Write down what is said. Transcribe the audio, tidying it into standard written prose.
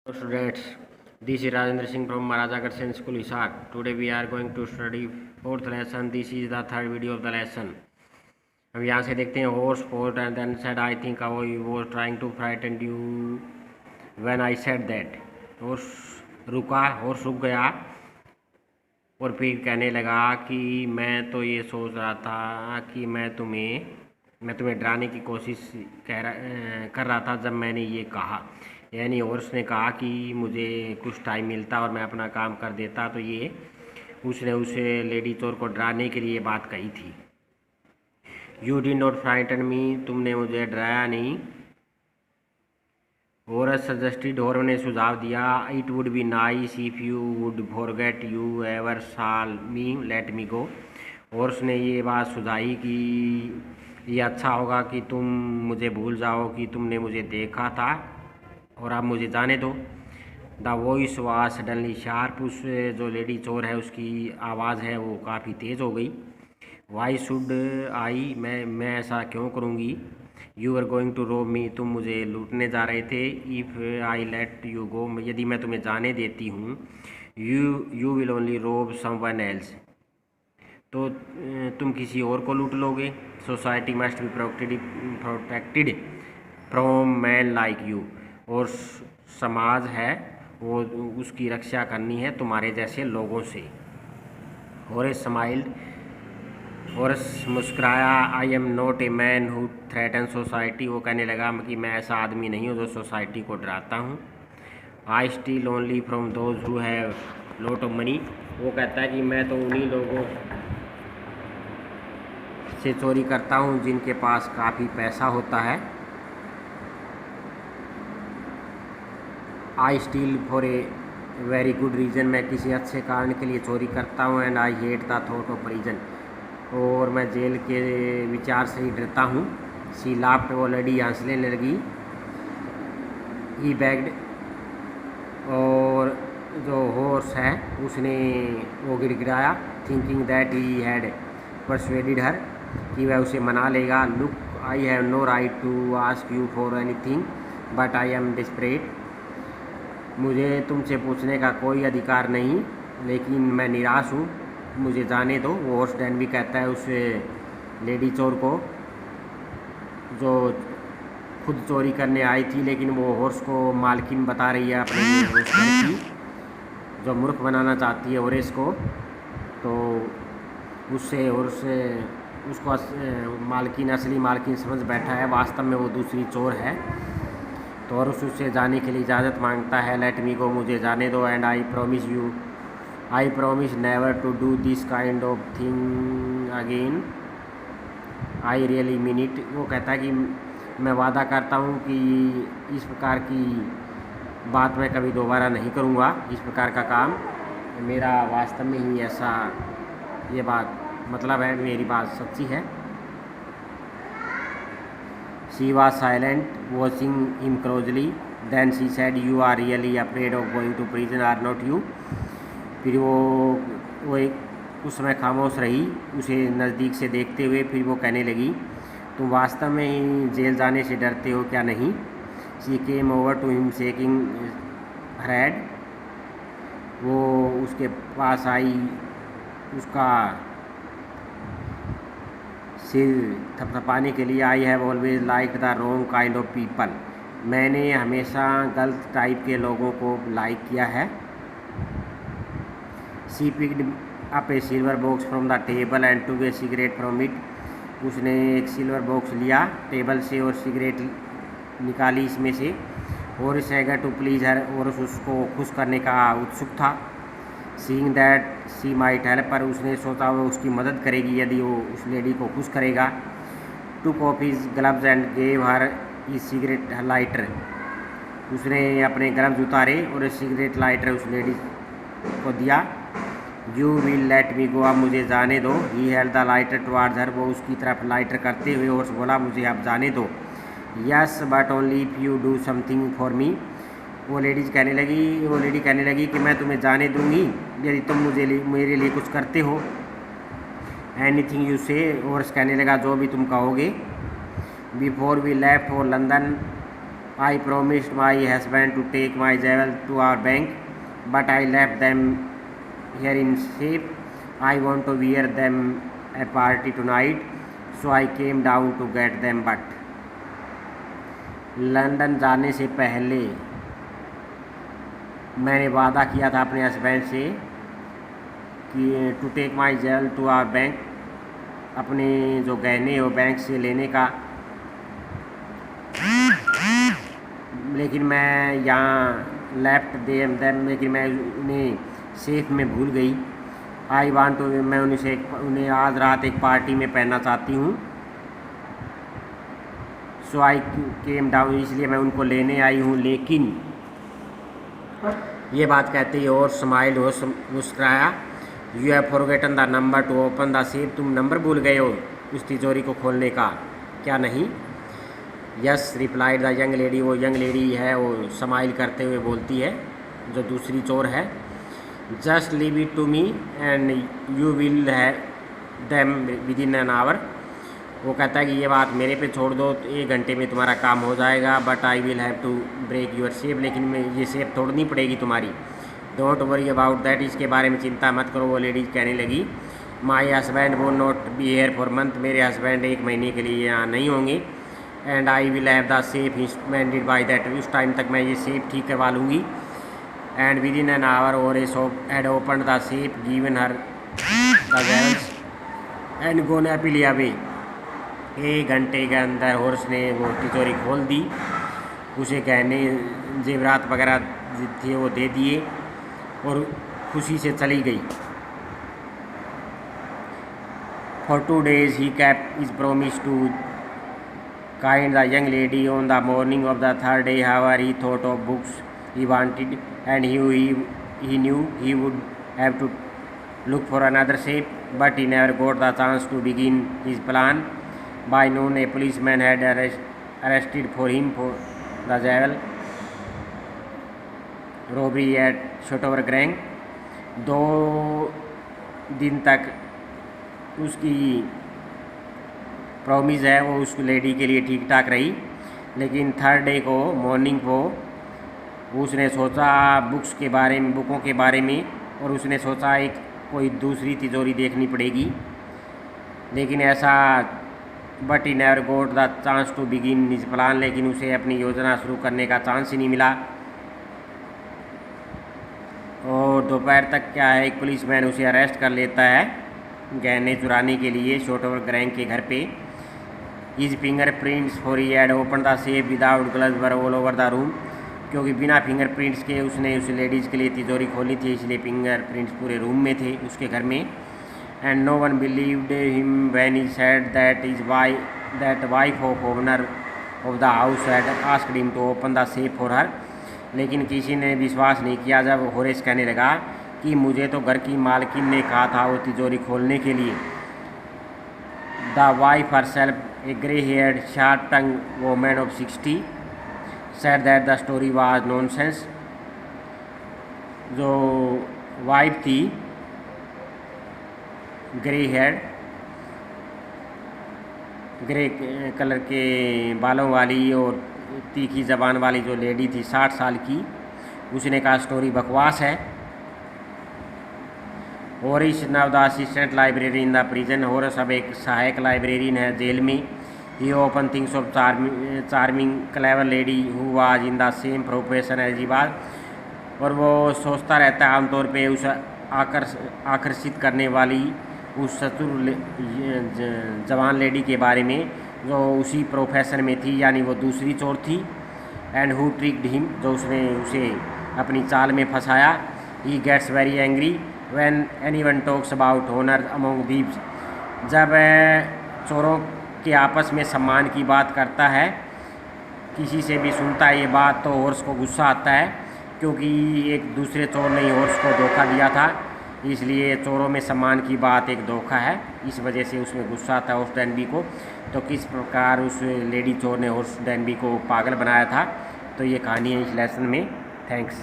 Students, this is Rajendra Singh from Maharaja Agrawal School, Hisar. Today we are going to study fourth lesson. This is the third video of the lesson. हम यहाँ से देखते हैं horse fought and then said I think I was trying to frighten you when I said that. horse रुका, horse रुक गया और फिर कहने लगा कि मैं तो ये सोच रहा था कि मैं तुम्हें डराने की कोशिश कर रहा था जब मैंने ये कहा। यानी हॉर्स ने कहा कि मुझे कुछ टाइम मिलता और मैं अपना काम कर देता, तो ये उसने उसे लेडी चोर को डराने के लिए बात कही थी। यू डिड नॉट फ्राइटन मी, तुमने मुझे डराया नहीं। हॉर्स सजेस्टेड, हॉर्स ने सुझाव दिया, it would be nice if you would forget you ever saw me, late me go. Horse ने ये बात सुझाई कि ये अच्छा होगा कि तुम मुझे भूल जाओ कि तुमने मुझे देखा था और आप मुझे जाने दो। The voice was suddenly sharp, उस जो लेडी चोर है उसकी आवाज़ है वो काफ़ी तेज़ हो गई। वाई शुड आई, मैं ऐसा क्यों करूँगी। यू आर गोइंग टू रोब मी, तुम मुझे लूटने जा रहे थे। If I let you go, यदि मैं तुम्हें जाने देती हूँ, यू विल ओनली रोब समवन एल्स, तो तुम किसी और को लूट लोगे। Society must be protected from man like you, और समाज है वो उसकी रक्षा करनी है तुम्हारे जैसे लोगों से। हॉरेस स्माइल्ड, हॉरेस मुस्कुराया। I am not a man who threaten society, वो कहने लगा कि मैं ऐसा आदमी नहीं हूँ जो सोसाइटी को डराता हूँ। I steal only from those who have lot of money, वो कहता है कि मैं तो उन्हीं लोगों से चोरी करता हूँ जिनके पास काफ़ी पैसा होता है। I steal for a very good reason, मैं किसी अच्छे कारण के लिए चोरी करता हूँ। And I hate the thought of prison, और मैं जेल के विचार से ही डरता हूँ। सी लाफ्ट, वो लड़ी हंसने लगी। ही बैग्ड, और जो हॉर्स है उसने वो गिड़गिड़ाया। थिंकिंग दैट ही हैड परsuaded हर, कि वह उसे मना लेगा। Look, I have no right to ask you for anything but I am desperate, मुझे तुमसे पूछने का कोई अधिकार नहीं लेकिन मैं निराश हूँ, मुझे जाने दो। वो हॉर्स डैन भी कहता है उस लेडी चोर को जो खुद चोरी करने आई थी, लेकिन वो हॉर्स को मालकिन बता रही है अपने उस घर की, जो मूर्ख बनाना चाहती है हॉर्स को। तो उससे हॉर्स उसको असली मालकिन समझ बैठा है, वास्तव में वो दूसरी चोर है। तो और उससे जाने के लिए इजाज़त मांगता है। लेट मी गो, मुझे जाने दो। And I promise never to do this kind of thing again, I really mean it, वो कहता है कि मैं वादा करता हूँ कि इस प्रकार की बात मैं कभी दोबारा नहीं करूँगा, इस प्रकार का काम मेरा वास्तव में ही ऐसा ये बात मतलब है, मेरी बात सच्ची है। She was silent, watching him closely. Then she said, "You are really afraid of going to prison, are not you?" फिर वो एक उस समय खामोश रही, उसे नज़दीक से देखते हुए। फिर वो कहने लगी, तुम वास्तव में ही जेल जाने से डरते हो क्या नहीं। She came over to him shaking her head, वो उसके पास आई, उसका सिर थपथपाने के लिए। I have always like the wrong kind of people, मैंने हमेशा गलत टाइप के लोगों को लाइक किया है। She picked up a silver box from the table and took a cigarette from it, उसने एक सिल्वर बॉक्स लिया टेबल से और सिगरेट निकाली इसमें से। और सैगर टू प्लीज हर, और उसको खुश करने का उत्सुक था। Seeing that she might help, पर उसने सोचा वो उसकी मदद करेगी यदि वो उस लेडी को खुश करेगा। Took off his gloves and gave her e cigarette lighter, उसने अपने ग्लव्स उतारे और सिगरेट लाइटर उस लेडी को दिया। You will let me go, अब मुझे जाने दो। He held the lighter towards her, वो उसकी तरफ लाइटर करते हुए और बोला, मुझे अब जाने दो। Yes but only if you do something for me, वो लेडी कहने लगी कि मैं तुम्हें जाने दूंगी यदि तुम मेरे लिए कुछ करते हो। एनीथिंग यू से, और कहने लगा जो भी तुम कहोगे। Before we left for London, I promised my husband to take my jewels to our bank, but I left them here in safe. I want to wear them a party tonight, so I came down to get them. But London जाने से पहले मैंने वादा किया था अपने husband से कि टू टेक माई जेवल टू आवर बैंक, अपने जो गहने हो बैंक से लेने का, लेकिन मैं यहाँ लेफ्ट देम, लेकिन मैं उन्हें सेफ में भूल गई। आई वांट टू, मैं उन्हें आज रात एक पार्टी में पहनना चाहती हूँ। सो आई केम डाउन, इसलिए मैं उनको लेने आई हूँ। लेकिन ये बात कहते ही और स्माइल हो, मुस्कुराया। You have forgotten the number two open the safe, तुम नंबर भूल गए हो उस तिजोरी को खोलने का, क्या नहीं? Yes replied the young lady, वो यंग लेडी है, वो स्माइल करते हुए बोलती है, जो दूसरी चोर है। Just leave it to me and you will have them within an hour, वो कहता है कि ये बात मेरे पे छोड़ दो, 1 घंटे में तुम्हारा काम हो जाएगा। But I will have to break your safe, लेकिन मैं ये सेफ तोड़नी पड़ेगी तुम्हारी। डोंट वरी अबाउट दैट, इसके बारे में चिंता मत करो, वो लेडीज कहने लगी। My husband would not be here for month, मेरे हस्बैंड 1 महीने के लिए यहाँ नहीं होंगे। And I will have the safe instrumented by that, उस टाइम तक मैं ये सेफ ठीक करवा लूँगी। And within an hour और a shop had open the safe, given her the jewels and gone happily away. 1 घंटे के अंदर हॉर्स ने वो तिजोरी खोल दी, उसे गहने जेवरात वगैरह थे वो दे दिए और खुशी से चली गई। For 2 days he kept his promise to kind the young lady. On the morning of the 3rd day, however, he thought of books he wanted, and he knew he would have to look for another shape, but he never got the chance to begin his plan. By noon, a policeman had arrested for him for the jewel robbery at Shotover Grange. 2 दिन तक उसकी promise है वो उस lady के लिए ठीक ठाक रही, लेकिन 3rd डे को मॉर्निंग को उसने सोचा बुकों के बारे में, और उसने सोचा एक कोई दूसरी तिजोरी देखनी पड़ेगी, लेकिन ऐसा but he never got the chance to begin his plan, लेकिन उसे अपनी योजना शुरू करने का चांस ही नहीं मिला। और दोपहर तक क्या है, एक पुलिसमैन उसे अरेस्ट कर लेता है गहने चुराने के लिए शोटोवर ग्रैंग के घर पे। His fingerprints for he had open the safe without gloves were all over the room, क्योंकि बिना फिंगरप्रिंट्स के उसने उस लेडीज़ के लिए तिजोरी खोली थी, इसलिए फिंगरप्रिंट्स पूरे रूम में थे उसके घर में। And no one believed him when he said that that wife of owner of the house had asked him to open the safe for her. लेकिन किसी ने विश्वास नहीं किया जब होरेस कहने लगा कि मुझे तो घर की मालकिन ने कहा था वो तिजोरी खोलने के लिए। The wife herself, a grey-haired, sharp-tongued woman of 60, said that the story was nonsense. जो वाइफ थी ग्रे कलर के बालों वाली और तीखी ज़बान वाली जो लेडी थी 60 साल की, उसने कहा स्टोरी बकवास है। और is now the assistant library in the prison, और सब एक सहायक लाइब्रेरियन है जेल में। He open things of charming clever lady who was in the same profession as he was, और वो सोचता रहता है आमतौर पे उस आकर्षित करने वाली उस चतुर जवान लेडी के बारे में जो उसी प्रोफेशन में थी, यानी वो दूसरी चोर थी। एंड हु ट्रिक्ड हिम, जो उसने उसे अपनी चाल में फंसाया। He gets very angry when anyone talks about honour among thieves, जब चोरों के आपस में सम्मान की बात करता है, किसी से भी सुनता है ये बात, तो हॉर्स को गुस्सा आता है, क्योंकि एक दूसरे चोर ने हॉर्स को धोखा दिया था, इसलिए चोरों में सम्मान की बात एक धोखा है, इस वजह से उसमें गुस्सा आता है हॉर्स डैनबी को। तो किस प्रकार उस लेडी चोर ने हॉर्स डैनबी को पागल बनाया था, तो ये कहानी है इस लेसन में। थैंक्स।